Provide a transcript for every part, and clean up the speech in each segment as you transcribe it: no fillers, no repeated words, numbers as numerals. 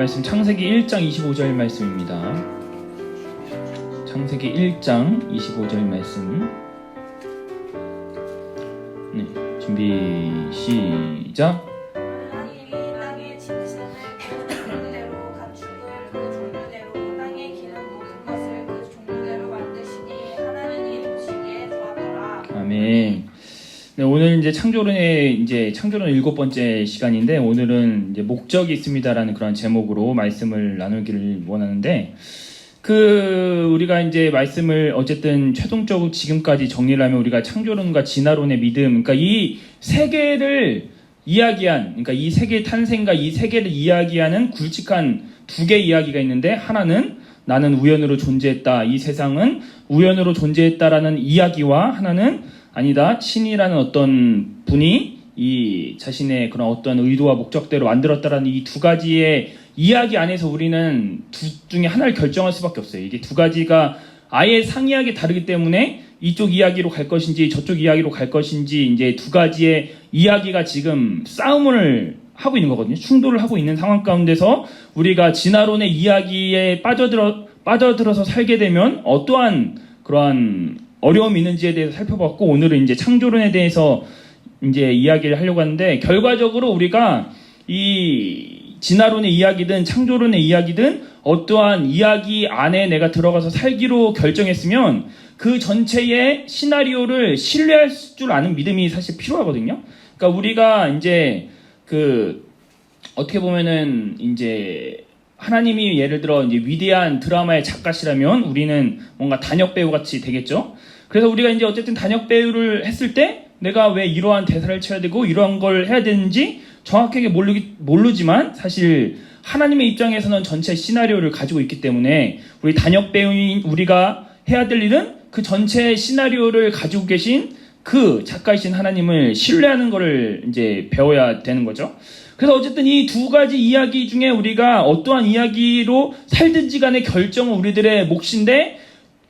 말씀 창세기 1장 25절 말씀입니다. 창세기 1장 25절 말씀. 네, 준비 시작. 하나님이 땅의 짐승을 그 종류대로 가축을 그 종류대로 땅에 기는 모든 것을 그 종류대로 만드시니 하나님이 보시기에 좋았더라. 아멘. 네, 오늘 이제 창조론 7번째 시간인데, 오늘은 이제 목적이 있습니다라는 그런 제목으로 말씀을 나누기를 원하는데, 우리가 이제 말씀을 어쨌든 최종적으로 지금까지 정리를 하면 우리가 창조론과 진화론의 믿음, 그러니까 이 세계를 이야기한, 그러니까 이 세계의 탄생과 이 세계를 이야기하는 굵직한 두 개의 이야기가 있는데, 하나는 나는 우연으로 존재했다, 이 세상은 우연으로 존재했다라는 이야기와, 하나는 아니다, 신이라는 어떤 분이 이 자신의 그런 어떤 의도와 목적대로 만들었다라는 이 두 가지의 이야기 안에서 우리는 둘 중에 하나를 결정할 수밖에 없어요. 이게 두 가지가 아예 상이하게 다르기 때문에 이쪽 이야기로 갈 것인지 저쪽 이야기로 갈 것인지, 이제 두 가지의 이야기가 지금 싸움을 하고 있는 거거든요. 충돌을 하고 있는 상황 가운데서 우리가 진화론의 이야기에 빠져들어서 살게 되면 어떠한 그러한 어려움이 있는지에 대해서 살펴봤고, 오늘은 이제 창조론에 대해서 이제 이야기를 하려고 하는데, 결과적으로 우리가 이 진화론의 이야기든 창조론의 이야기든 어떠한 이야기 안에 내가 들어가서 살기로 결정했으면 그 전체의 시나리오를 신뢰할 줄 아는 믿음이 사실 필요하거든요. 그러니까 우리가 이제 어떻게 보면은 이제 하나님이 예를 들어 이제 위대한 드라마의 작가시라면 우리는 뭔가 단역 배우 같이 되겠죠. 그래서 우리가 이제 어쨌든 단역 배우를 했을 때 내가 왜 이러한 대사를 쳐야 되고 이러한 걸 해야 되는지 정확하게 모르지만, 사실 하나님의 입장에서는 전체 시나리오를 가지고 있기 때문에 우리 단역 배우인 우리가 해야 될 일은 그 전체 시나리오를 가지고 계신 그 작가이신 하나님을 신뢰하는 거를 이제 배워야 되는 거죠. 그래서 어쨌든 이 두 가지 이야기 중에 우리가 어떠한 이야기로 살든지 간의 결정은 우리들의 몫인데,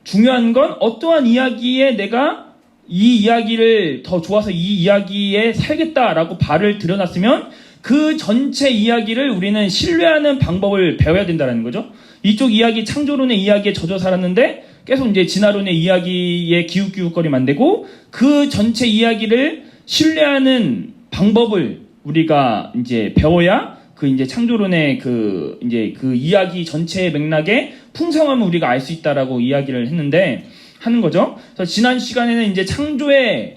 중요한 건 어떠한 이야기에 내가 이 이야기를 더 좋아서 이 이야기에 살겠다라고 발을 들여놨으면 그 전체 이야기를 우리는 신뢰하는 방법을 배워야 된다는 거죠. 이쪽 이야기, 창조론의 이야기에 젖어 살았는데 계속 이제 진화론의 이야기에 기웃기웃거리면 안 되고, 그 전체 이야기를 신뢰하는 방법을 우리가 이제 배워야 이제 창조론의 그 이야기 전체의 맥락의 풍성함을 우리가 알 수 있다라고 이야기를 하는 거죠. 그래서 지난 시간에는 이제 창조의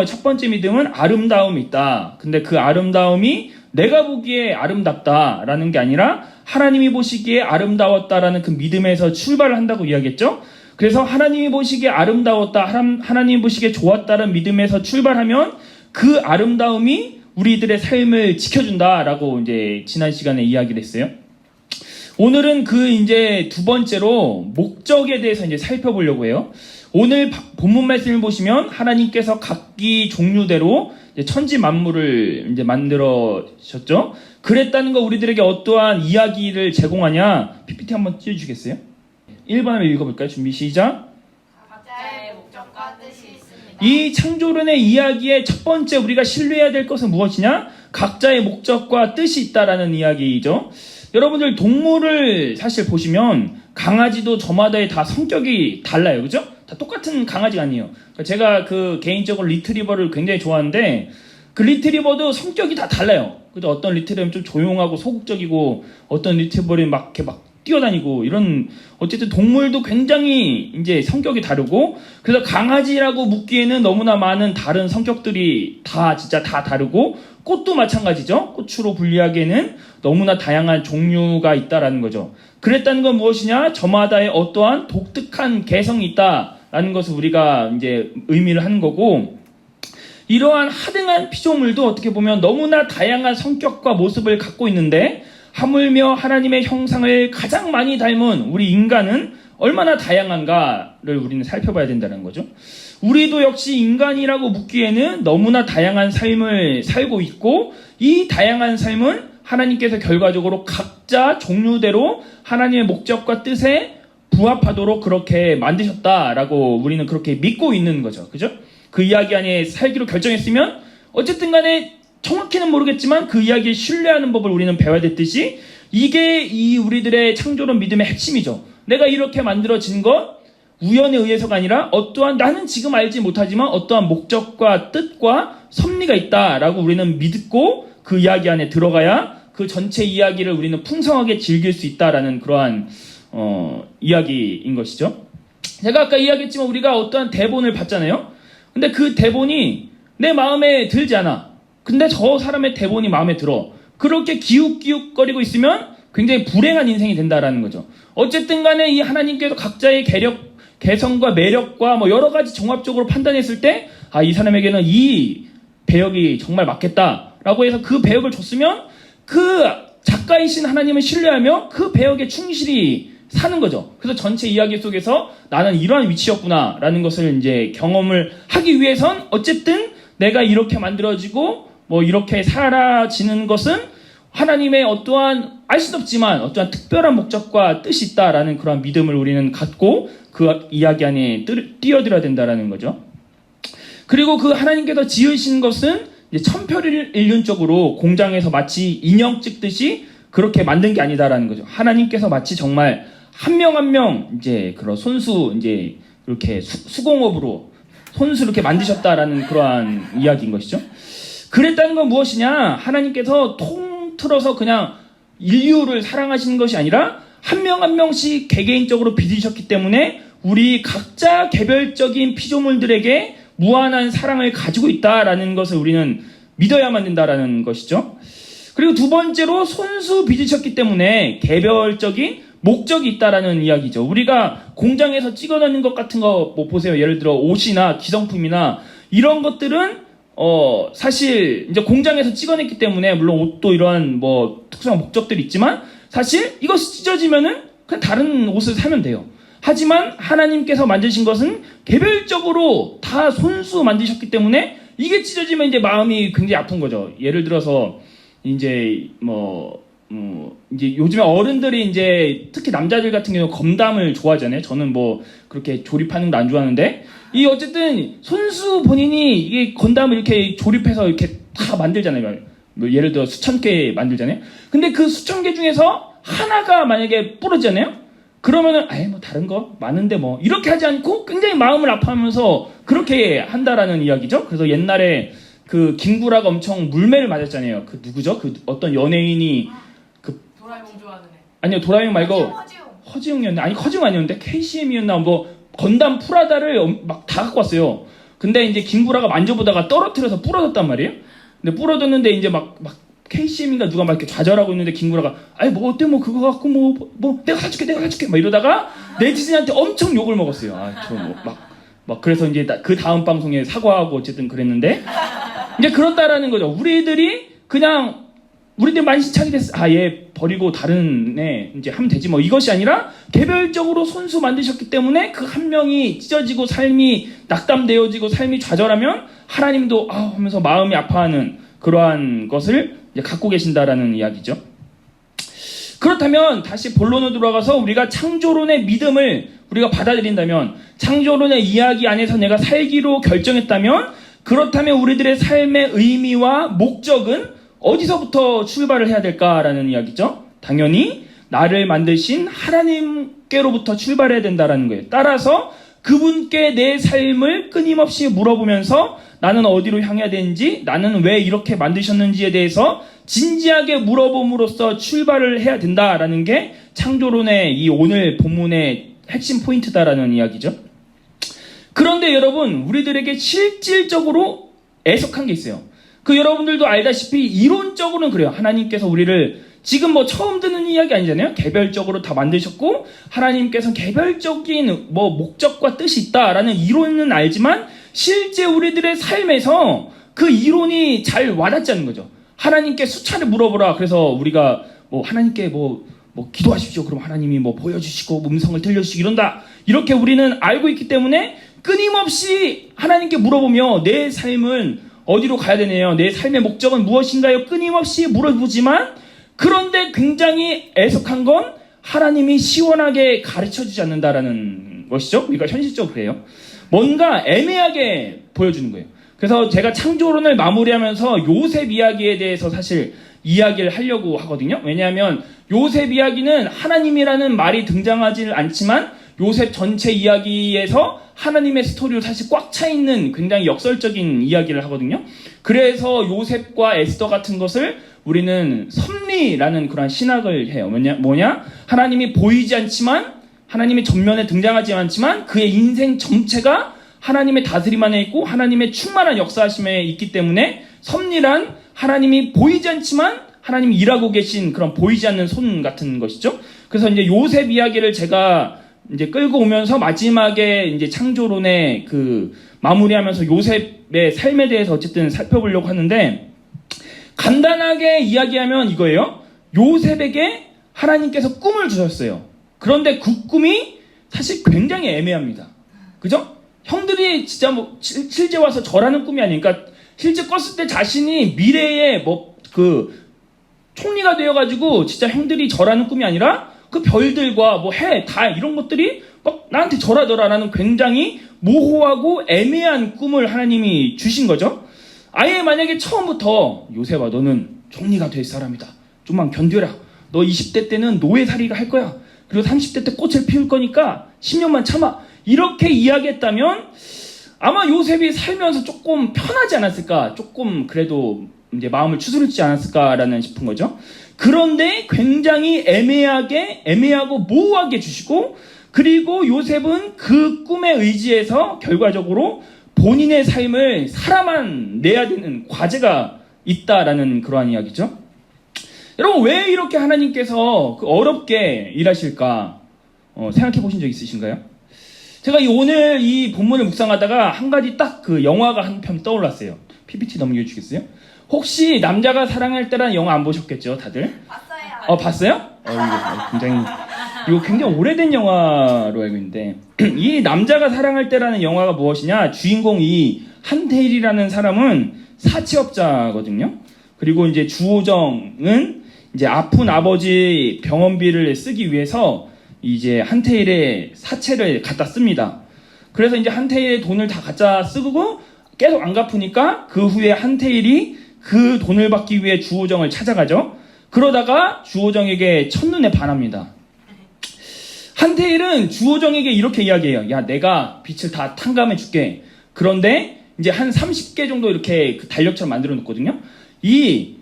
첫 번째 믿음은 아름다움이 있다. 근데 그 아름다움이 내가 보기에 아름답다라는 게 아니라 하나님이 보시기에 아름다웠다라는 그 믿음에서 출발을 한다고 이야기했죠. 그래서 하나님이 보시기에 아름다웠다, 하나님이 보시기에 좋았다는 믿음에서 출발하면 그 아름다움이 우리들의 삶을 지켜준다라고 이제 지난 시간에 이야기를 했어요. 오늘은 이제 두 번째로 목적에 대해서 이제 살펴보려고 해요. 오늘 본문 말씀을 보시면 하나님께서 각기 종류대로 이제 천지 만물을 이제 만들어셨죠. 그랬다는 거 우리들에게 어떠한 이야기를 제공하냐? PPT 한번 띄워주시겠어요? 1번을 읽어볼까요? 준비 시작. 각자의 목적과 뜻이 있습니다. 이 창조론의 이야기의 첫 번째 우리가 신뢰해야 될 것은 무엇이냐? 각자의 목적과 뜻이 있다라는 이야기이죠. 여러분들 동물을 사실 보시면 강아지도 저마다의 다 성격이 달라요. 그죠? 다 똑같은 강아지가 아니에요. 제가 개인적으로 리트리버를 굉장히 좋아하는데 그 리트리버도 성격이 다 달라요. 그죠? 어떤 리트리버는 좀 조용하고 소극적이고 어떤 리트리버는 막 뛰어다니고, 이런 어쨌든 동물도 굉장히 이제 성격이 다르고, 그래서 강아지라고 묻기에는 너무나 많은 다른 성격들이 진짜 다 다르고, 꽃도 마찬가지죠. 꽃으로 분리하기에는 너무나 다양한 종류가 있다라는 거죠. 그랬다는 건 무엇이냐? 저마다의 어떠한 독특한 개성이 있다라는 것을 우리가 이제 의미를 하는 거고, 이러한 하등한 피조물도 어떻게 보면 너무나 다양한 성격과 모습을 갖고 있는데, 하물며 하나님의 형상을 가장 많이 닮은 우리 인간은 얼마나 다양한가를 우리는 살펴봐야 된다는 거죠. 우리도 역시 인간이라고 묻기에는 너무나 다양한 삶을 살고 있고, 이 다양한 삶은 하나님께서 결과적으로 각자 종류대로 하나님의 목적과 뜻에 부합하도록 그렇게 만드셨다라고 우리는 그렇게 믿고 있는 거죠. 그죠? 그 이야기 안에 살기로 결정했으면 어쨌든 간에 정확히는 모르겠지만 그 이야기를 신뢰하는 법을 우리는 배워야 됐듯이, 이게 이 우리들의 창조론 믿음의 핵심이죠. 내가 이렇게 만들어진 것 우연에 의해서가 아니라 어떠한 나는 지금 알지 못하지만 어떠한 목적과 뜻과 섭리가 있다라고 우리는 믿고 그 이야기 안에 들어가야 그 전체 이야기를 우리는 풍성하게 즐길 수 있다라는 그러한 이야기인 것이죠. 제가 아까 이야기했지만 우리가 어떠한 대본을 봤잖아요. 근데 그 대본이 내 마음에 들지 않아. 근데 저 사람의 대본이 마음에 들어. 그렇게 기웃기웃거리고 있으면 굉장히 불행한 인생이 된다라는 거죠. 어쨌든 간에 이 하나님께서 각자의 개성과 매력과 뭐 여러 가지 종합적으로 판단했을 때, 아, 이 사람에게는 이 배역이 정말 맞겠다라고 해서 그 배역을 줬으면 그 작가이신 하나님을 신뢰하며 그 배역에 충실히 사는 거죠. 그래서 전체 이야기 속에서 나는 이러한 위치였구나라는 것을 이제 경험을 하기 위해선 어쨌든 내가 이렇게 만들어지고 뭐 이렇게 살아지는 것은 하나님의 어떠한 알 수 없지만 어떠한 특별한 목적과 뜻이 있다라는 그런 믿음을 우리는 갖고 그 이야기 안에 뛰어들어야 된다라는 거죠. 그리고 그 하나님께서 지으신 것은 이제 천편일률적으로 공장에서 마치 인형 찍듯이 그렇게 만든 게 아니다라는 거죠. 하나님께서 마치 정말 한 명 한 명 이제 그런 손수 이제 이렇게 수공업으로 손수 이렇게 만드셨다라는 그러한 이야기인 것이죠. 그랬다는 건 무엇이냐? 하나님께서 통틀어서 그냥 인류를 사랑하시는 것이 아니라 한 명 한 명씩 개개인적으로 빚으셨기 때문에 우리 각자 개별적인 피조물들에게 무한한 사랑을 가지고 있다라는 것을 우리는 믿어야만 된다라는 것이죠. 그리고 두 번째로 손수 빚으셨기 때문에 개별적인 목적이 있다라는 이야기죠. 우리가 공장에서 찍어내는 것 같은 거 뭐 보세요. 예를 들어 옷이나 기성품이나 이런 것들은 사실 이제 공장에서 찍어냈기 때문에 물론 옷도 이러한 뭐 특수한 목적들이 있지만 사실 이것이 찢어지면은 그냥 다른 옷을 사면 돼요. 하지만 하나님께서 만드신 것은 개별적으로 다 손수 만드셨기 때문에 이게 찢어지면 이제 마음이 굉장히 아픈 거죠. 예를 들어서 이제 이제 요즘에 어른들이 이제 특히 남자들 같은 경우 건담을 좋아하잖아요. 저는 뭐 그렇게 조립하는 거 안 좋아하는데 이 어쨌든 손수 본인이 이게 건담을 이렇게 조립해서 이렇게 다 만들잖아요. 뭐 예를 들어 수천 개 만들잖아요. 근데 그 수천 개 중에서 하나가 만약에 부러지잖아요. 그러면은 뭐 다른 거 많은데 뭐 이렇게 하지 않고 굉장히 마음을 아파하면서 그렇게 한다라는 이야기죠. 그래서 옛날에 그 김구라가 엄청 물매를 맞았잖아요. 그 누구죠? 그 어떤 연예인이 그 도라에몽 좋아하는 애. 아니요, 도라에몽 말고 허지웅이었나? 아니, 허지웅 아니었는데 KCM이었나? 뭐 건담 프라다를 막 다 갖고 왔어요. 근데 이제 김구라가 만져보다가 떨어뜨려서 부러졌단 말이에요. 근데 부러졌는데 이제 막 KCM인가 누가 막 이렇게 좌절하고 있는데 김구라가 뭐 어때 뭐 그거 갖고 뭐 내가 사줄게 막 이러다가 네티즌한테 엄청 욕을 먹었어요. 막 그래서 이제 그 다음 방송에 사과하고 어쨌든 그랬는데 이제 그렇다라는 거죠. 우리들 만신창이 됐어. 얘 버리고 다른 애 이제 하면 되지 뭐 이것이 아니라 개별적으로 손수 만드셨기 때문에 그 한 명이 찢어지고 삶이 낙담되어지고 삶이 좌절하면 하나님도 하면서 마음이 아파하는 그러한 것을 이제 갖고 계신다라는 이야기죠. 그렇다면 다시 본론으로 돌아가서 우리가 창조론의 믿음을 우리가 받아들인다면 창조론의 이야기 안에서 내가 살기로 결정했다면 그렇다면 우리들의 삶의 의미와 목적은 어디서부터 출발을 해야 될까라는 이야기죠. 당연히 나를 만드신 하나님께로부터 출발해야 된다라는 거예요. 따라서 그분께 내 삶을 끊임없이 물어보면서 나는 어디로 향해야 되는지, 나는 왜 이렇게 만드셨는지에 대해서 진지하게 물어봄으로써 출발을 해야 된다라는 게 창조론의 이 오늘 본문의 핵심 포인트다라는 이야기죠. 그런데 여러분, 우리들에게 실질적으로 애석한 게 있어요. 여러분들도 알다시피 이론적으로는 그래요. 하나님께서 우리를 지금 뭐 처음 듣는 이야기 아니잖아요. 개별적으로 다 만드셨고 하나님께서 개별적인 뭐 목적과 뜻이 있다라는 이론은 알지만 실제 우리들의 삶에서 그 이론이 잘 와닿지 않는 거죠. 하나님께 수차례 물어보라. 그래서 우리가 뭐 하나님께 뭐 기도하십시오. 그럼 하나님이 뭐 보여주시고 음성을 들려주시고 이런다. 이렇게 우리는 알고 있기 때문에 끊임없이 하나님께 물어보며 내 삶은 어디로 가야 되네요. 내 삶의 목적은 무엇인가요? 끊임없이 물어보지만 그런데 굉장히 애석한 건 하나님이 시원하게 가르쳐주지 않는다라는 것이죠. 우리가 현실적으로 그래요. 뭔가 애매하게 보여주는 거예요. 그래서 제가 창조론을 마무리하면서 요셉 이야기에 대해서 사실 이야기를 하려고 하거든요. 왜냐하면 요셉 이야기는 하나님이라는 말이 등장하지 않지만 요셉 전체 이야기에서 하나님의 스토리로 사실 꽉 차 있는 굉장히 역설적인 이야기를 하거든요. 그래서 요셉과 에스더 같은 것을 우리는 섭리라는 그런 신학을 해요. 뭐냐? 하나님이 보이지 않지만, 하나님이 전면에 등장하지 않지만 그의 인생 전체가 하나님의 다스림 안에 있고 하나님의 충만한 역사하심에 있기 때문에 섭리란 하나님이 보이지 않지만 하나님이 일하고 계신 그런 보이지 않는 손 같은 것이죠. 그래서 이제 요셉 이야기를 제가 이제 끌고 오면서 마지막에 이제 창조론의 그 마무리하면서 요셉의 삶에 대해서 어쨌든 살펴보려고 하는데, 간단하게 이야기하면 이거예요. 요셉에게 하나님께서 꿈을 주셨어요. 그런데 그 꿈이 사실 굉장히 애매합니다. 그죠? 형들이 진짜 뭐 실제 와서 절하는 꿈이 아니니까, 실제 껐을 때 자신이 미래에 뭐 그 총리가 되어가지고 진짜 형들이 절하는 꿈이 아니라 그 별들과 뭐 해, 달 이런 것들이 막 나한테 절하더라라는 굉장히 모호하고 애매한 꿈을 하나님이 주신 거죠. 아예 만약에 처음부터 요셉아 너는 총리가 될 사람이다. 좀만 견뎌라. 너 20대 때는 노예살이를 할 거야. 그리고 30대 때 꽃을 피울 거니까 10년만 참아. 이렇게 이야기했다면 아마 요셉이 살면서 조금 편하지 않았을까? 조금 그래도 이제 마음을 추스르지 않았을까라는 싶은 거죠. 그런데 굉장히 애매하고 모호하게 주시고, 그리고 요셉은 그 꿈에 의지해서 결과적으로 본인의 삶을 살아만 내야 되는 과제가 있다라는 그러한 이야기죠. 여러분, 왜 이렇게 하나님께서 어렵게 일하실까 생각해 보신 적 있으신가요? 제가 오늘 이 본문을 묵상하다가 한 가지 딱 그 영화가 한 편 떠올랐어요. PPT 넘겨주시겠어요? 혹시 남자가 사랑할 때라는 영화 안 보셨겠죠, 다들? 봤어요. 봤어요? 이거 굉장히 오래된 영화로 알고 있는데, 이 남자가 사랑할 때라는 영화가 무엇이냐? 주인공 이 한태일이라는 사람은 사채업자거든요. 그리고 이제 주호정은 이제 아픈 아버지 병원비를 쓰기 위해서 이제 한태일의 사채를 갖다 씁니다. 그래서 이제 한태일의 돈을 다 갖다 쓰고 계속 안 갚으니까 그 후에 한태일이 그 돈을 받기 위해 주호정을 찾아가죠. 그러다가 주호정에게 첫눈에 반합니다. 한태일은 주호정에게 이렇게 이야기해요. 야, 내가 빚을 다 탕감해 줄게. 그런데 이제 한 30개 정도 이렇게 그 달력처럼 만들어 놓거든요. 이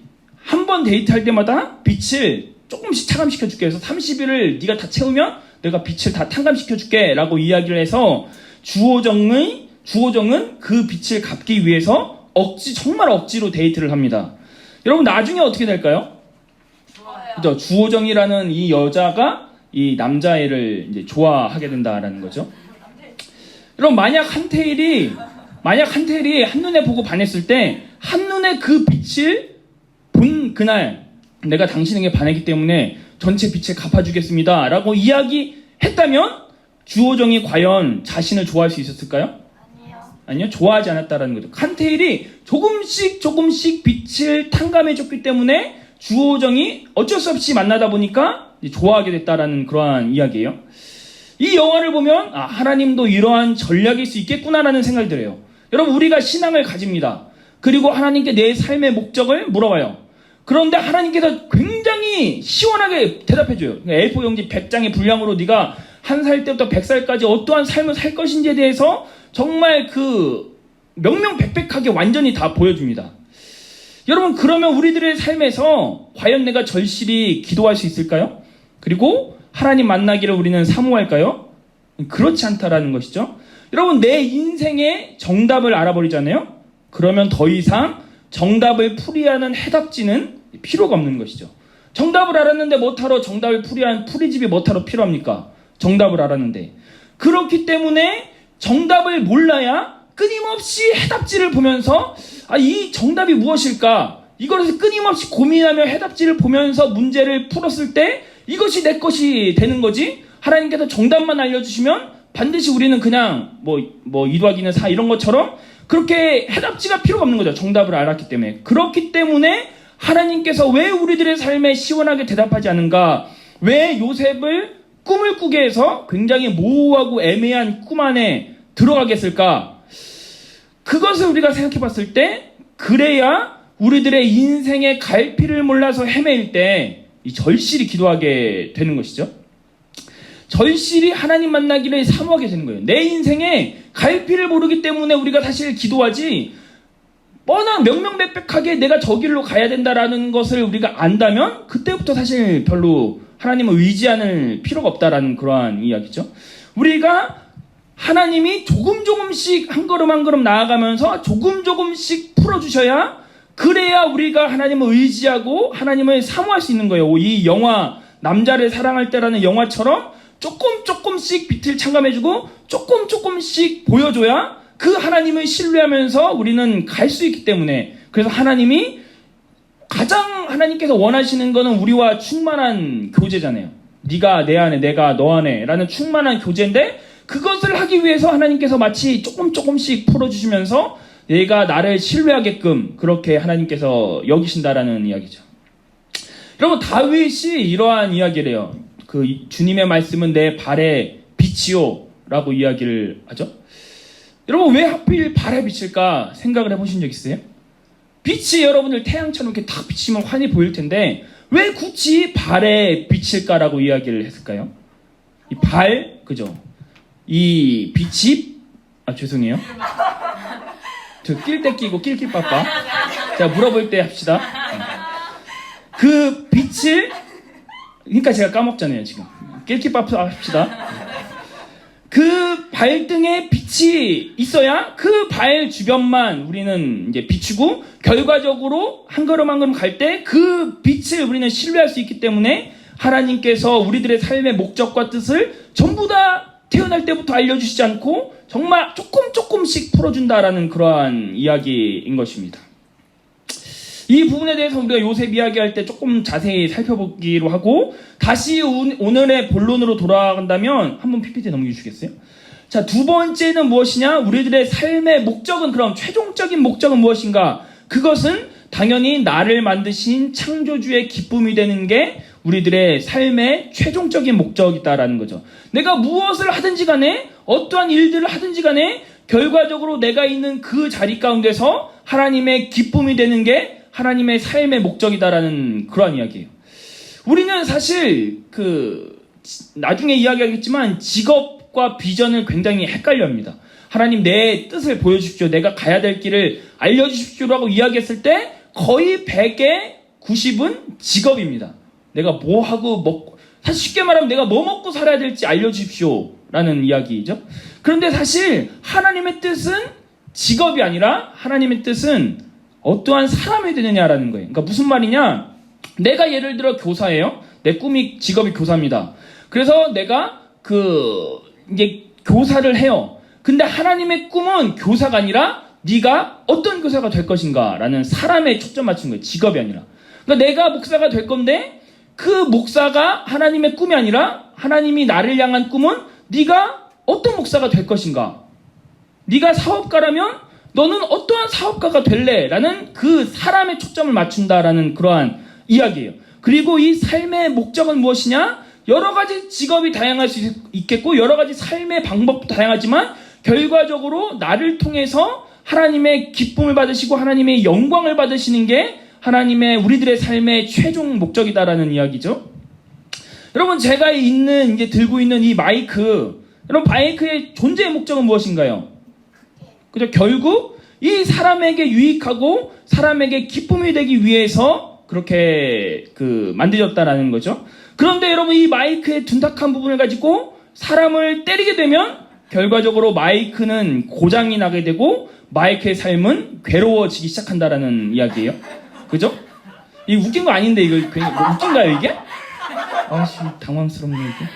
한 번 데이트할 때마다 빚을 조금씩 차감시켜 줄게 해서 30일을 네가 다 채우면 내가 빚을 다 탕감시켜 줄게 라고 이야기를 해서 주호정은 그 빚을 갚기 위해서 정말 억지로 데이트를 합니다. 여러분, 나중에 어떻게 될까요? 그죠? 주호정이라는 이 여자가 이 남자애를 이제 좋아하게 된다라는 거죠. 여러분, 만약 한태일이 한눈에 보고 반했을 때, 한눈에 그 빚을 본 그날 내가 당신에게 반했기 때문에 전체 빚을 갚아주겠습니다 라고 이야기했다면 주호정이 과연 자신을 좋아할 수 있었을까요? 아니요, 좋아하지 않았다라는 거죠. 한태일이 조금씩 빚을 탕감해줬기 때문에 주호정이 어쩔 수 없이 만나다 보니까 좋아하게 됐다라는 그러한 이야기예요. 이 영화를 보면 하나님도 이러한 전략일 수 있겠구나라는 생각이 들어요. 여러분, 우리가 신앙을 가집니다. 그리고 하나님께 내 삶의 목적을 물어봐요. 그런데 하나님께서 굉장히 시원하게 대답해줘요. A4 용지 100장의 분량으로 네가 1살 때부터 100살까지 어떠한 삶을 살 것인지에 대해서 정말 그 명명백백하게 완전히 다 보여줍니다. 여러분, 그러면 우리들의 삶에서 과연 내가 절실히 기도할 수 있을까요? 그리고 하나님 만나기를 우리는 사모할까요? 그렇지 않다라는 것이죠. 여러분, 내 인생의 정답을 알아버리잖아요. 그러면 더 이상 정답을 풀이하는 해답지는 필요가 없는 것이죠. 정답을 알았는데 뭐하러 정답을 풀이한 풀이집이 뭐하러 필요합니까? 정답을 알았는데. 그렇기 때문에 정답을 몰라야 끊임없이 해답지를 보면서 이 정답이 무엇일까? 이것을 끊임없이 고민하며 해답지를 보면서 문제를 풀었을 때 이것이 내 것이 되는 거지. 하나님께서 정답만 알려주시면 반드시 우리는 그냥 2 더하기는 4 이런 것처럼 그렇게 해답지가 필요가 없는 거죠. 정답을 알았기 때문에. 그렇기 때문에 하나님께서 왜 우리들의 삶에 시원하게 대답하지 않은가? 왜 요셉을 꿈을 꾸게 해서 굉장히 모호하고 애매한 꿈 안에 들어가게 했을까? 그것을 우리가 생각해 봤을 때 그래야 우리들의 인생의 갈피를 몰라서 헤매일 때 이 절실히 기도하게 되는 것이죠. 절실히 하나님 만나기를 사모하게 되는 거예요. 내 인생에 갈피를 모르기 때문에 우리가 사실 기도하지, 뻔한 명명백백하게 내가 저 길로 가야 된다라는 것을 우리가 안다면 그때부터 사실 별로 하나님을 의지하는 필요가 없다라는 그러한 이야기죠. 우리가 하나님이 조금씩 한 걸음 한 걸음 나아가면서 조금씩 풀어주셔야, 그래야 우리가 하나님을 의지하고 하나님을 사모할 수 있는 거예요. 이 영화 남자를 사랑할 때라는 영화처럼 조금씩 빛을 창감해주고 조금씩 보여줘야 그 하나님을 신뢰하면서 우리는 갈 수 있기 때문에, 그래서 하나님이 가장 하나님께서 원하시는 거는 우리와 충만한 교제잖아요. 네가 내 안에, 내가 너 안에 라는 충만한 교제인데, 그것을 하기 위해서 하나님께서 마치 조금씩 풀어주시면서 내가 나를 신뢰하게끔 그렇게 하나님께서 여기신다라는 이야기죠. 여러분, 다윗이 이러한 이야기를 해요. 그 주님의 말씀은 내 발의 빛이요 라고 이야기를 하죠. 여러분, 왜 하필 발에 비칠까 생각을 해보신 적 있어요? 빛이 여러분들 태양처럼 이렇게 탁 비치면 환히 보일 텐데 왜 굳이 발에 비칠까라고 이야기를 했을까요? 이 발, 그죠? 이 빛이, 죄송해요. 저 낄 때 끼고 낄낄 빠빠. 자, 물어볼 때 합시다. 그 빛을, 그러니까 제가 까먹잖아요 지금. 낄낄 빠빠 합시다. 그 발등에 빛이 있어야 그 발 주변만 우리는 이제 비추고, 결과적으로 한 걸음 한 걸음 갈 때 그 빛을 우리는 신뢰할 수 있기 때문에 하나님께서 우리들의 삶의 목적과 뜻을 전부 다 태어날 때부터 알려주시지 않고 정말 조금씩 풀어준다라는 그러한 이야기인 것입니다. 이 부분에 대해서 우리가 요셉 이야기할 때 조금 자세히 살펴보기로 하고, 다시 오늘의 본론으로 돌아간다면 한번 PPT 넘겨주시겠어요? 자, 두 번째는 무엇이냐? 우리들의 삶의 목적은, 그럼 최종적인 목적은 무엇인가? 그것은 당연히 나를 만드신 창조주의 기쁨이 되는 게 우리들의 삶의 최종적인 목적이다라는 거죠. 내가 무엇을 하든지 간에, 어떠한 일들을 하든지 간에 결과적으로 내가 있는 그 자리 가운데서 하나님의 기쁨이 되는 게 하나님의 삶의 목적이다라는 그러한 이야기예요. 우리는 사실 나중에 이야기하겠지만 직업과 비전을 굉장히 헷갈려 합니다. 하나님 내 뜻을 보여주십시오, 내가 가야 될 길을 알려주십시오라고 이야기했을 때 거의 100에 90은 직업입니다. 내가 뭐 하고 먹고, 사실 쉽게 말하면 내가 뭐 먹고 살아야 될지 알려주십시오 라는 이야기죠. 그런데 사실 하나님의 뜻은 직업이 아니라 하나님의 뜻은 어떠한 사람이 되느냐라는 거예요. 그러니까 무슨 말이냐? 내가 예를 들어 교사예요. 내 꿈이, 직업이 교사입니다. 그래서 내가 이제 교사를 해요. 근데 하나님의 꿈은 교사가 아니라 네가 어떤 교사가 될 것인가라는 사람에 초점 맞춘 거예요. 직업이 아니라. 그러니까 내가 목사가 될 건데 그 목사가 하나님의 꿈이 아니라 하나님이 나를 향한 꿈은 네가 어떤 목사가 될 것인가. 네가 사업가라면 너는 어떠한 사업가가 될래? 라는 그 사람의 초점을 맞춘다라는 그러한 이야기예요. 그리고 이 삶의 목적은 무엇이냐? 여러 가지 직업이 다양할 수 있겠고 여러 가지 삶의 방법도 다양하지만 결과적으로 나를 통해서 하나님의 기쁨을 받으시고 하나님의 영광을 받으시는 게 하나님의 우리들의 삶의 최종 목적이다라는 이야기죠. 여러분, 제가 이제 들고 있는 이 마이크, 여러분, 마이크의 존재의 목적은 무엇인가요? 그죠? 결국 이 사람에게 유익하고 사람에게 기쁨이 되기 위해서 그렇게 만들어졌다라는 거죠. 그런데 여러분, 이 마이크의 둔탁한 부분을 가지고 사람을 때리게 되면 결과적으로 마이크는 고장이 나게 되고 마이크의 삶은 괴로워지기 시작한다라는 이야기예요. 그죠? 이게 웃긴 거 아닌데 이거 괜히 웃긴가요 이게? 아씨, 당황스럽네 이게.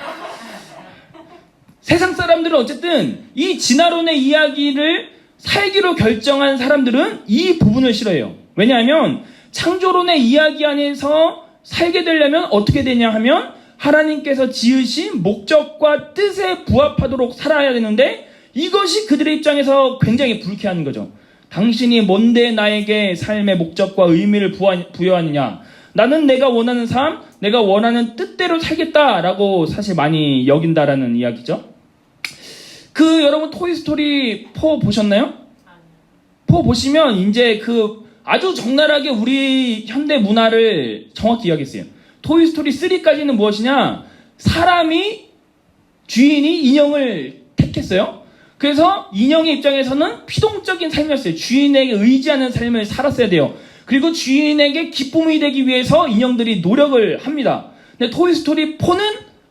세상 사람들은 어쨌든 이 진화론의 이야기를 살기로 결정한 사람들은 이 부분을 싫어해요. 왜냐하면 창조론의 이야기 안에서 살게 되려면 어떻게 되냐 하면 하나님께서 지으신 목적과 뜻에 부합하도록 살아야 되는데 이것이 그들의 입장에서 굉장히 불쾌한 거죠. 당신이 뭔데 나에게 삶의 목적과 의미를 부여하느냐. 나는 내가 원하는 삶, 내가 원하는 뜻대로 살겠다라고 사실 많이 여긴다라는 이야기죠. 여러분 토이스토리 4 보셨나요? 4 보시면 이제 아주 적나라하게 우리 현대 문화를 정확히 이야기했어요. 토이스토리 3까지는 무엇이냐? 사람이, 주인이 인형을 택했어요. 그래서 인형의 입장에서는 피동적인 삶이었어요. 주인에게 의지하는 삶을 살았어야 돼요. 그리고 주인에게 기쁨이 되기 위해서 인형들이 노력을 합니다. 근데 토이스토리 4는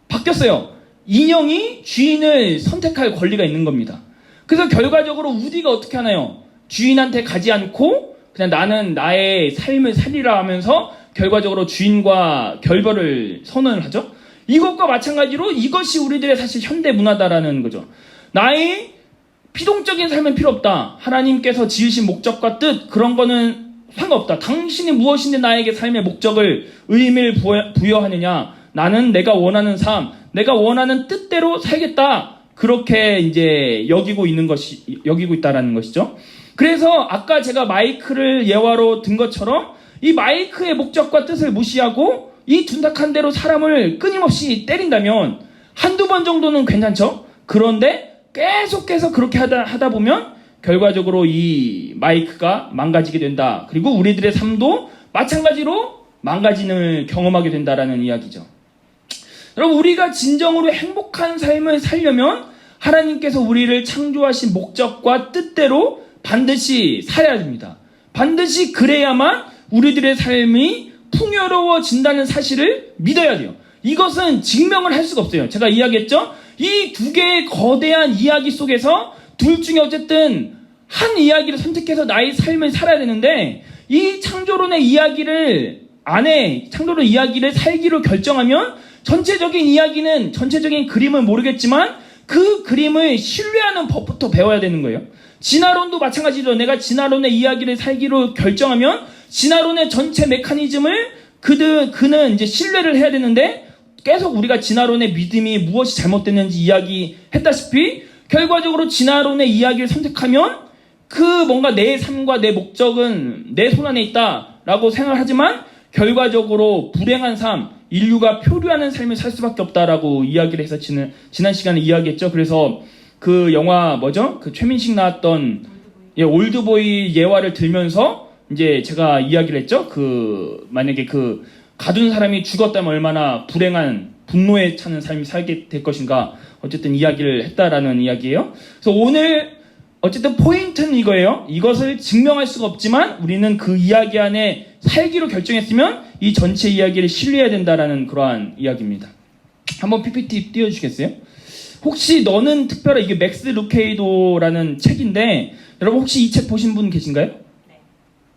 바뀌었어요. 인형이 주인을 선택할 권리가 있는 겁니다. 그래서 결과적으로 우디가 어떻게 하나요? 주인한테 가지 않고 그냥 나는 나의 삶을 살리라 하면서 결과적으로 주인과 결별을 선언을 하죠. 이것과 마찬가지로 이것이 우리들의 사실 현대 문화다라는 거죠. 나의 피동적인 삶은 필요 없다. 하나님께서 지으신 목적과 뜻, 그런 거는 상관없다. 당신이 무엇인데 나에게 삶의 목적을, 의미를 부여하느냐. 나는 내가 원하는 삶, 내가 원하는 뜻대로 살겠다. 그렇게 이제 여기고 있다라는 것이죠. 그래서 아까 제가 마이크를 예화로 든 것처럼 이 마이크의 목적과 뜻을 무시하고 이 둔탁한 대로 사람을 끊임없이 때린다면 한두 번 정도는 괜찮죠. 그런데 계속해서 그렇게 하다 보면 결과적으로 이 마이크가 망가지게 된다. 그리고 우리들의 삶도 마찬가지로 망가짐을 경험하게 된다라는 이야기죠. 여러분, 우리가 진정으로 행복한 삶을 살려면 하나님께서 우리를 창조하신 목적과 뜻대로 반드시 살아야 됩니다. 반드시 그래야만 우리들의 삶이 풍요로워진다는 사실을 믿어야 돼요. 이것은 증명을 할 수가 없어요. 제가 이야기했죠? 이 두 개의 거대한 이야기 속에서 둘 중에 어쨌든 한 이야기를 선택해서 나의 삶을 살아야 되는데, 이 창조론의 이야기를 창조론 이야기를 살기로 결정하면 전체적인 이야기는, 전체적인 그림은 모르겠지만 그 그림을 신뢰하는 법부터 배워야 되는 거예요. 진화론도 마찬가지로 내가 진화론의 이야기를 살기로 결정하면 진화론의 전체 메커니즘을 그는 이제 신뢰를 해야 되는데, 계속 우리가 진화론의 믿음이 무엇이 잘못됐는지 이야기했다시피 결과적으로 진화론의 이야기를 선택하면 그 뭔가 내 삶과 내 목적은 내 손 안에 있다라고 생각하지만 결과적으로 불행한 삶, 인류가 표류하는 삶을 살 수밖에 없다라고 이야기를 해서 지난 시간에 이야기했죠. 그래서 그 영화 그 최민식 나왔던 올드보이 예화를 들면서 이제 제가 이야기를 했죠. 만약에 가둔 사람이 죽었다면 얼마나 불행한, 분노에 차는 삶이 살게 될 것인가, 어쨌든 이야기를 했다라는 이야기예요. 그래서 오늘 어쨌든 포인트는 이거예요. 이것을 증명할 수가 없지만 우리는 그 이야기 안에 살기로 결정했으면 이 전체 이야기를 신뢰해야 된다라는 그러한 이야기입니다. 한번 PPT 띄워주시겠어요? 혹시 너는 특별한, 이게 맥스 루케이도라는 책인데 여러분 혹시 이 책 보신 분 계신가요? 네.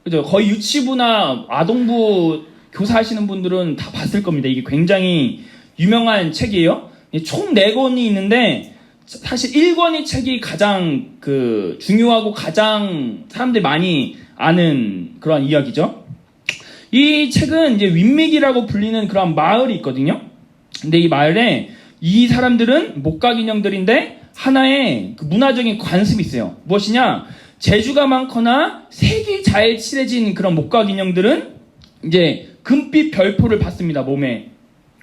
그죠? 거의 유치부나 아동부 교사하시는 분들은 다 봤을 겁니다. 이게 굉장히 유명한 책이에요. 총 4권이 있는데 사실 1권의 책이 가장 중요하고 가장 사람들이 많이 아는 그런 이야기죠. 이 책은 이제 윈믹이라고 불리는 그런 마을이 있거든요. 근데 이 마을에 이 사람들은 목각 인형들인데 하나의 문화적인 관습이 있어요. 무엇이냐? 재주가 많거나 색이 잘 칠해진 그런 목각 인형들은 이제 금빛 별표를 받습니다, 몸에.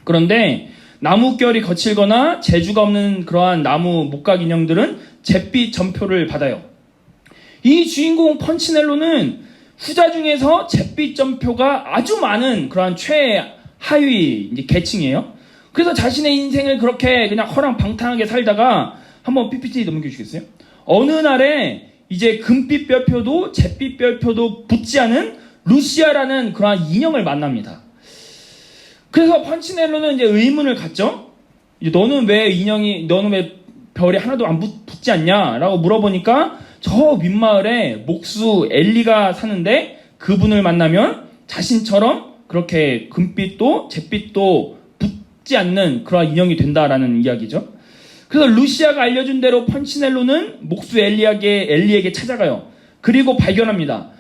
그런데 나뭇결이 거칠거나 재주가 없는 그러한 나무 목각 인형들은 잿빛 점표를 받아요. 이 주인공 펀치넬로는 후자 중에서 잿빛 점표가 아주 많은 그러한 최하위 이제 계층이에요. 그래서 자신의 인생을 그렇게 그냥 허랑방탕하게 살다가 한번 PPT 넘겨주시겠어요? 어느 날에 이제 금빛 별표도 잿빛 별표도 붙지 않은 루시아라는 그러한 인형을 만납니다. 그래서 펀치넬로는 이제 의문을 갖죠. 너는 왜 별이 하나도 안 붙지 않냐? 라고 물어보니까 저 윗마을에 목수 엘리가 사는데 그분을 만나면 자신처럼 그렇게 금빛도 잿빛도 붙지 않는 그런 인형이 된다라는 이야기죠. 그래서 루시아가 알려준 대로 펀치넬로는 목수 엘리에게 찾아가요. 그리고 발견합니다.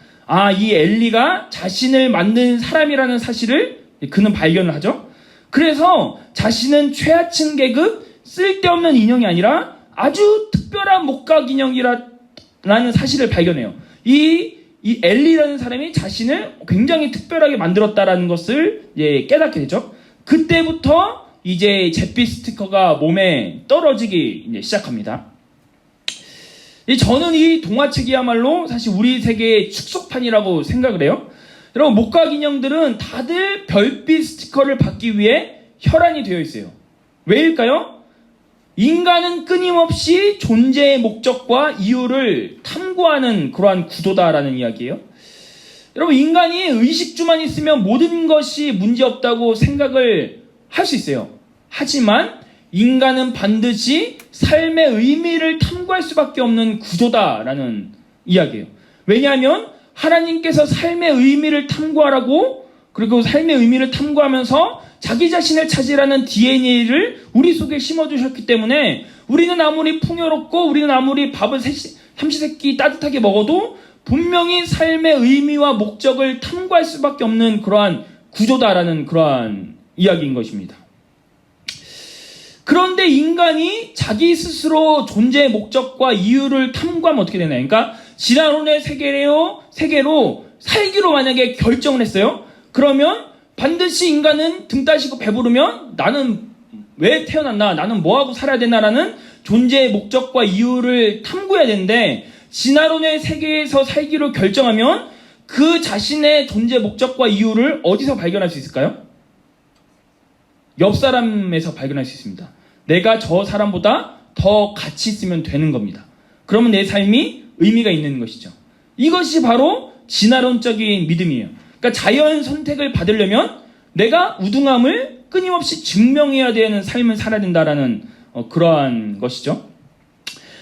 이 엘리가 자신을 만든 사람이라는 사실을 그는 발견을 하죠. 그래서 자신은 최하층 계급 쓸데없는 인형이 아니라 아주 특별한 목각 인형이라는 사실을 발견해요. 이 엘리라는 사람이 자신을 굉장히 특별하게 만들었다라는 것을 깨닫게 되죠. 그때부터 이제 잿빛 스티커가 몸에 떨어지기 시작합니다. 저는 이 동화책이야말로 사실 우리 세계의 축소판이라고 생각을 해요. 여러분, 목각 인형들은 다들 별빛 스티커를 받기 위해 혈안이 되어 있어요. 왜일까요? 인간은 끊임없이 존재의 목적과 이유를 탐구하는 그러한 구조다라는 이야기예요. 여러분, 인간이 의식주만 있으면 모든 것이 문제없다고 생각을 할 수 있어요. 하지만 인간은 반드시 삶의 의미를 탐구할 수밖에 없는 구조다라는 이야기예요. 왜냐하면 하나님께서 삶의 의미를 탐구하라고, 그리고 삶의 의미를 탐구하면서 자기 자신을 찾으라는 DNA를 우리 속에 심어주셨기 때문에 우리는 아무리 풍요롭고 우리는 아무리 밥을 삼시세끼 따뜻하게 먹어도 분명히 삶의 의미와 목적을 탐구할 수밖에 없는 그러한 구조다라는 그러한 이야기인 것입니다. 그런데 인간이 자기 스스로 존재의 목적과 이유를 탐구하면 어떻게 되나요? 그러니까 진화론의 세계로 살기로 만약에 결정을 했어요. 그러면 반드시 인간은 등 따시고 배부르면 나는 왜 태어났나? 나는 뭐하고 살아야 되나라는 존재의 목적과 이유를 탐구해야 되는데, 진화론의 세계에서 살기로 결정하면 그 자신의 존재 목적과 이유를 어디서 발견할 수 있을까요? 옆 사람에서 발견할 수 있습니다. 내가 저 사람보다 더 가치 있으면 되는 겁니다. 그러면 내 삶이 의미가 있는 것이죠. 이것이 바로 진화론적인 믿음이에요. 그러니까 자연 선택을 받으려면 내가 우등함을 끊임없이 증명해야 되는 삶을 살아야 된다라는 그러한 것이죠.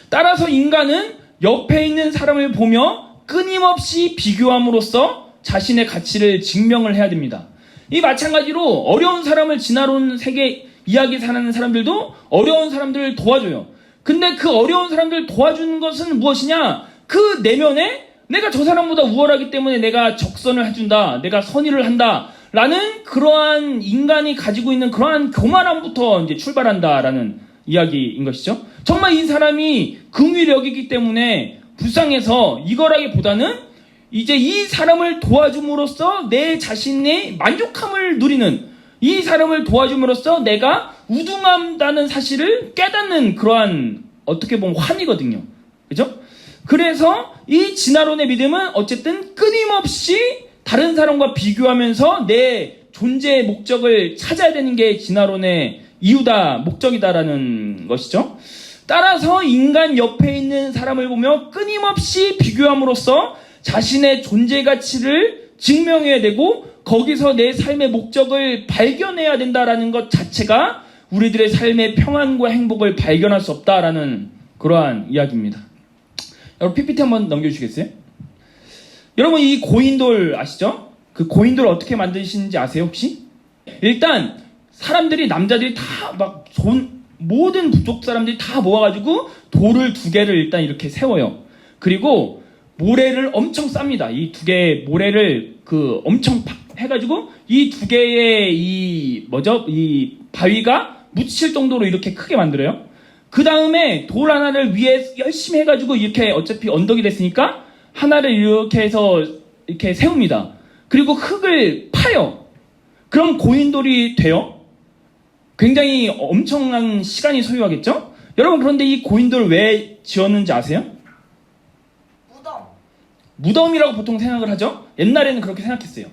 따라서 인간은 옆에 있는 사람을 보며 끊임없이 비교함으로써 자신의 가치를 증명을 해야 됩니다. 이 마찬가지로 어려운 사람을 진화론 세계 이야기 사는 사람들도 어려운 사람들을 도와줘요. 근데 그 어려운 사람들을 도와주는 것은 무엇이냐? 그 내면에 내가 저 사람보다 우월하기 때문에 내가 적선을 해준다, 내가 선의를 한다 라는 그러한 인간이 가지고 있는 그러한 교만함부터 이제 출발한다라는 이야기인 것이죠. 정말 이 사람이 긍휼히 여기기 때문에 불쌍해서 이거라기보다는 이제 이 사람을 도와줌으로써 내 자신의 만족함을 누리는, 이 사람을 도와줌으로써 내가 우등하다는 사실을 깨닫는 그러한 어떻게 보면 환이거든요. 그죠? 그래서 이 진화론의 믿음은 어쨌든 끊임없이 다른 사람과 비교하면서 내 존재의 목적을 찾아야 되는 게 진화론의 이유다, 목적이다라는 것이죠. 따라서 인간 옆에 있는 사람을 보며 끊임없이 비교함으로써 자신의 존재 가치를 증명해야 되고 거기서 내 삶의 목적을 발견해야 된다라는 것 자체가 우리들의 삶의 평안과 행복을 발견할 수 없다라는 그러한 이야기입니다. 여러분 PPT 한번 넘겨주시겠어요? 여러분 이 고인돌 아시죠? 그 고인돌 어떻게 만드시는지 아세요 혹시? 일단 사람들이, 남자들이 다 막 모든 부족 사람들이 다 모아가지고 돌을 2개를 일단 이렇게 세워요. 그리고 모래를 엄청 쌉니다. 이 2개의 모래를 엄청 해가지고 이 2개의 이 바위가 묻힐 정도로 이렇게 크게 만들어요. 그 다음에 돌 하나를 위에 열심히 해가지고 이렇게 어차피 언덕이 됐으니까 하나를 이렇게 해서 이렇게 세웁니다. 그리고 흙을 파요. 그럼 고인돌이 돼요. 굉장히 엄청난 시간이 소요하겠죠? 여러분 그런데 이 고인돌 왜 지었는지 아세요? 무덤이라고 보통 생각을 하죠? 옛날에는 그렇게 생각했어요.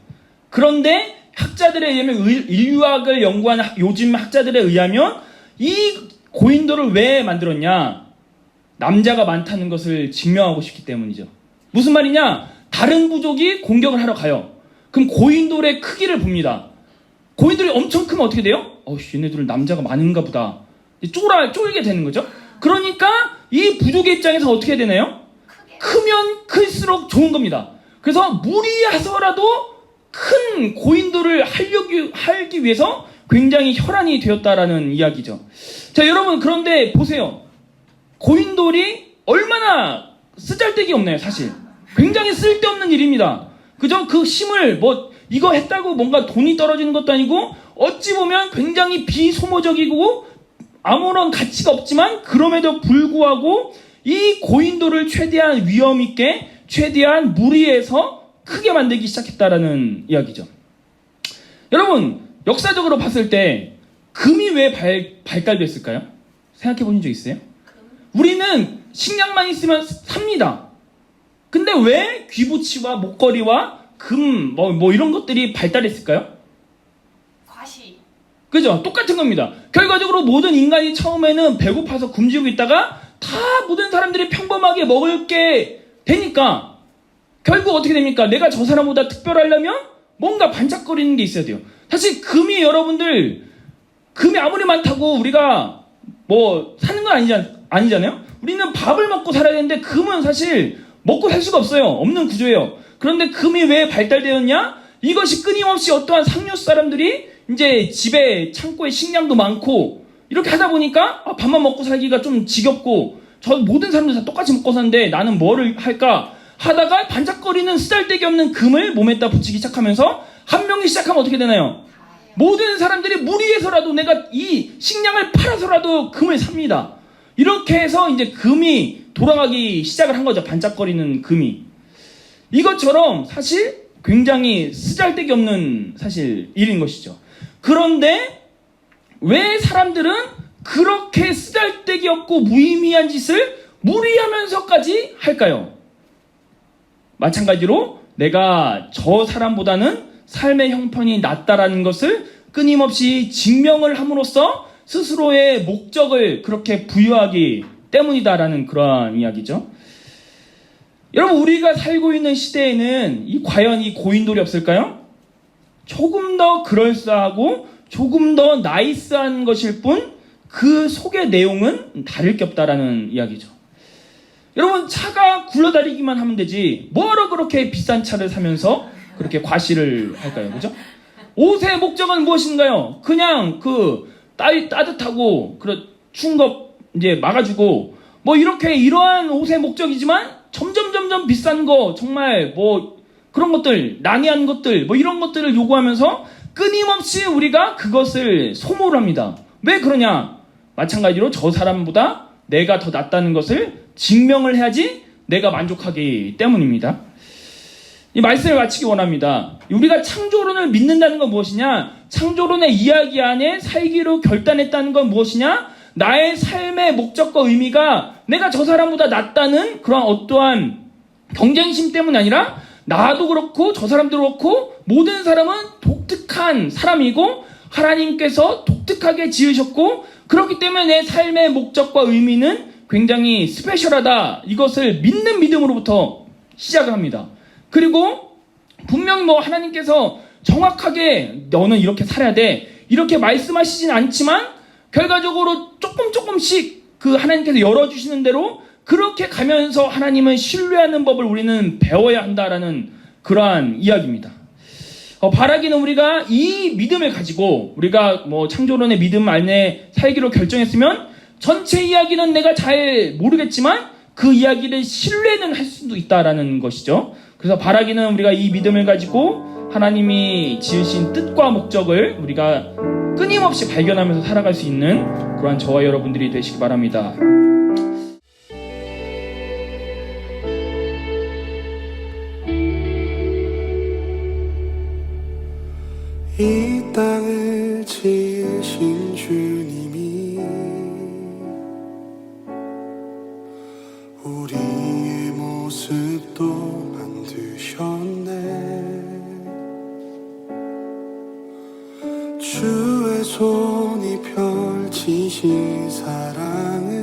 그런데 학자들에 의하면, 인류학을 연구하는 요즘 학자들에 의하면 이 고인돌을 왜 만들었냐? 남자가 많다는 것을 증명하고 싶기 때문이죠. 무슨 말이냐? 다른 부족이 공격을 하러 가요. 그럼 고인돌의 크기를 봅니다. 고인돌이 엄청 크면 어떻게 돼요? 얘네들은 남자가 많은가 보다. 쫄게 되는 거죠. 그러니까 이 부족의 입장에서 어떻게 해야 되나요? 크면 클수록 좋은 겁니다. 그래서 무리해서라도 큰 고인돌을 하기 위해서 굉장히 혈안이 되었다라는 이야기죠. 자, 여러분 그런데 보세요. 고인돌이 얼마나 쓰잘데기 없나요, 사실. 굉장히 쓸데없는 일입니다. 그죠? 그 힘을 이거 했다고 뭔가 돈이 떨어지는 것도 아니고 어찌 보면 굉장히 비소모적이고 아무런 가치가 없지만 그럼에도 불구하고 이 고인돌을 최대한 위험 있게, 최대한 무리해서 크게 만들기 시작했다라는 이야기죠. 여러분 역사적으로 봤을 때 금이 왜 발달됐을까요? 생각해 보신 적 있어요? 우리는 식량만 있으면 삽니다. 근데 왜 귀부치와 목걸이와 금, 뭐 이런 것들이 발달했을까요? 과시. 그죠? 똑같은 겁니다. 결과적으로 모든 인간이 처음에는 배고파서 굶주리고 있다가 다 모든 사람들이 평범하게 먹을 게 되니까 결국 어떻게 됩니까? 내가 저 사람보다 특별하려면 뭔가 반짝거리는 게 있어야 돼요. 사실 금이 여러분들, 금이 아무리 많다고 우리가 뭐 사는 건 아니잖아요? 우리는 밥을 먹고 살아야 되는데 금은 사실 먹고 살 수가 없어요. 없는 구조예요. 그런데 금이 왜 발달되었냐? 이것이 끊임없이 어떠한 상류 사람들이 이제 집에 창고에 식량도 많고 이렇게 하다 보니까 밥만 먹고 살기가 좀 지겹고 저 모든 사람들 다 똑같이 먹고 사는데 나는 뭐를 할까 하다가 반짝거리는 쓰잘데기 없는 금을 몸에다 붙이기 시작하면서 한 명이 시작하면 어떻게 되나요? 모든 사람들이 무리해서라도 내가 이 식량을 팔아서라도 금을 삽니다. 이렇게 해서 이제 금이 돌아가기 시작을 한 거죠. 반짝거리는 금이. 이것처럼 사실 굉장히 쓰잘데기 없는 사실 일인 것이죠. 그런데 왜 사람들은 그렇게 쓰잘데기 없고 무의미한 짓을 무리하면서까지 할까요? 마찬가지로 내가 저 사람보다는 삶의 형편이 낫다라는 것을 끊임없이 증명을 함으로써 스스로의 목적을 그렇게 부여하기 때문이다라는 그러한 이야기죠. 여러분, 우리가 살고 있는 시대에는 과연 이 고인돌이 없을까요? 조금 더 그럴싸하고 조금 더 나이스한 것일 뿐 그 속의 내용은 다를 게 없다라는 이야기죠. 여러분, 차가 굴러다니기만 하면 되지 뭐하러 그렇게 비싼 차를 사면서 그렇게 과시를 할까요? 그죠? 옷의 목적은 무엇인가요? 그냥 따뜻하고 추운 거 이제 막아주고 뭐 이렇게 이러한 옷의 목적이지만 점점 비싼 거 정말 뭐 그런 것들 난해한 것들 뭐 이런 것들을 요구하면서 끊임없이 우리가 그것을 소모를 합니다. 왜 그러냐? 마찬가지로 저 사람보다 내가 더 낫다는 것을 증명을 해야지 내가 만족하기 때문입니다. 이 말씀을 마치기 원합니다. 우리가 창조론을 믿는다는 건 무엇이냐? 창조론의 이야기 안에 살기로 결단했다는 건 무엇이냐? 나의 삶의 목적과 의미가 내가 저 사람보다 낫다는 그런 어떠한 경쟁심 때문이 아니라 나도 그렇고 저 사람도 그렇고 모든 사람은 독특한 사람이고 하나님께서 독특하게 지으셨고 그렇기 때문에 내 삶의 목적과 의미는 굉장히 스페셜하다. 이것을 믿는 믿음으로부터 시작을 합니다. 그리고 분명히 하나님께서 정확하게 너는 이렇게 살아야 돼 이렇게 말씀하시진 않지만 결과적으로 조금씩 그 하나님께서 열어주시는 대로 그렇게 가면서 하나님을 신뢰하는 법을 우리는 배워야 한다라는 그러한 이야기입니다. 바라기는 우리가 이 믿음을 가지고 우리가 창조론의 믿음 안에 살기로 결정했으면 전체 이야기는 내가 잘 모르겠지만 그 이야기를 신뢰는 할 수도 있다라는 것이죠. 그래서 바라기는 우리가 이 믿음을 가지고 하나님이 지으신 뜻과 목적을 우리가 끊임없이 발견하면서 살아갈 수 있는 그러한 저와 여러분들이 되시기 바랍니다. 이 땅을 지으신 주님이 우리의 모습도 만드셨네. 주의 손이 펼치신 사랑을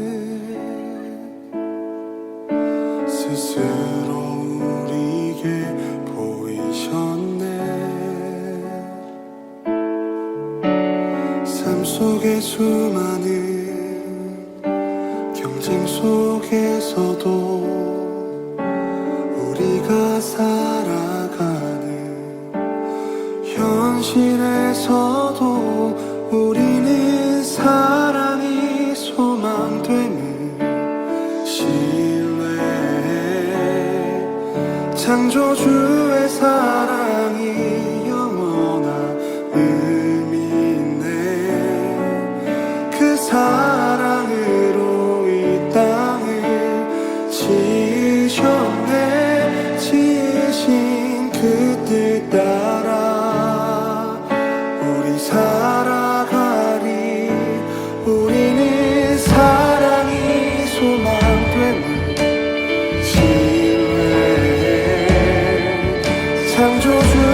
스스로 우리에게 보이셨네. 삶 속의 수많은 경쟁 속에서도 우리가 살아가는 현실에서도 우리는 사랑이 소망되는 신뢰 창조주의 사랑이 영원한 의미 그 사랑으로 이 땅을 지으셨네. 지으신 그 뜻 따라 우리 살아가리. 우리는 사랑이 소망 창조주